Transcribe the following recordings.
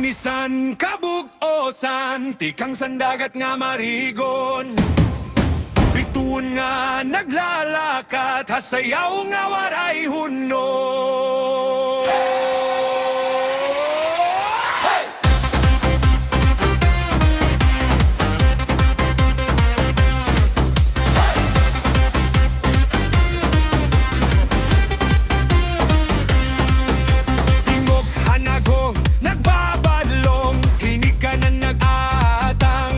Linisan, kabug-osan, tikang sandagat nga marigon. Bituon nga naglalakat, hasayaw nga waray hunno. Tingog hanagong nagbabadlong, hinig ka na nag-atang.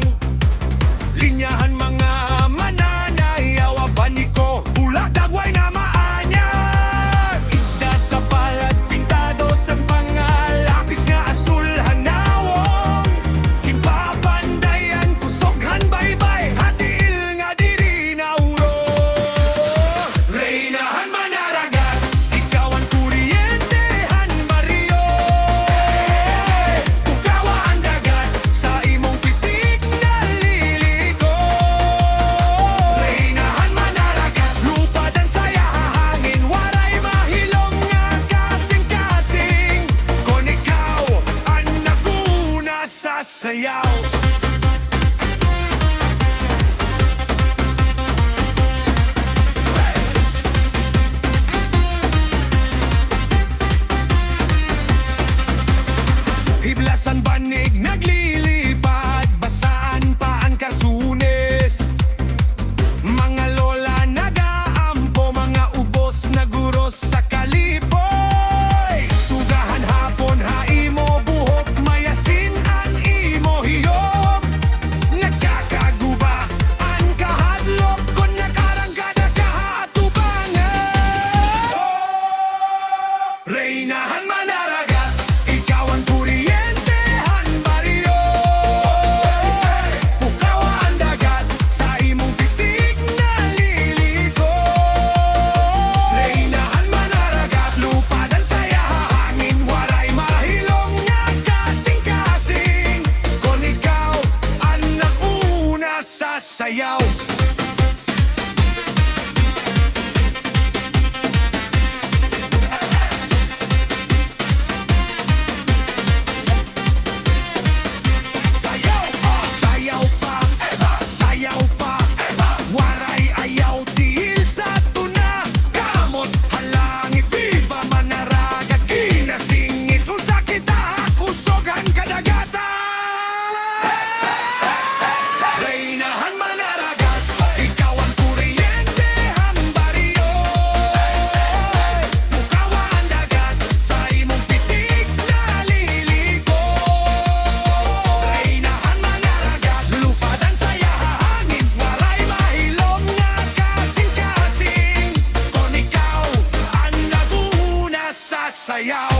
Linyahan mga mananayaw, abaniko, pula dagway na maanyag. Isda sa palat, pintado sa pangalapis nga asul hanawong. Kimbabandayan, kusoghan baybay, hatil nga diri nauro. Reynahan manaragat, ikaw ang kuryentehan Mario. Pukawa ang dagat, sa imong pitik na liliko. Reynahan manaragat, lupad ang saya hangin, waray mahilom nga kasing-kasing. Kon ikaw ang naguna sa sayaw. Hiblasan banig naglilipad, basaan pa ang karsunes. Mga lola nag-aampo, mga ubos na guros sa kalipoy. Sugahan hapon haimo buhok, mayasin ang imo hiyok. Nagkakaguba ang kahadlok, kon nakarangkada kahatubangan. Reynahan manaragat, ikaw ang kuryentehan Mario. Pukawa ang dagat, sa imong pitik na liliko. Reynahan manaragat, lupad ang saya hangin, waray mahilom nga kasing-kasing. Kon ikaw ang naguna sa sayaw. Sayaw pa, waray ayaw tiil sa tuna. Kamot halangi, viva manaragat, kinasingit usa kita, kusogan kadagatan. Reynahan manaragat, ikaw ang kuryentehan Mario. Pukawa ang dagat, sa imong pitik na liliko. Reynahan manaragat, lupad ang saya hangin, waray mahilom nga kasing-kasing. Kon ikaw ang naguna sa sayaw.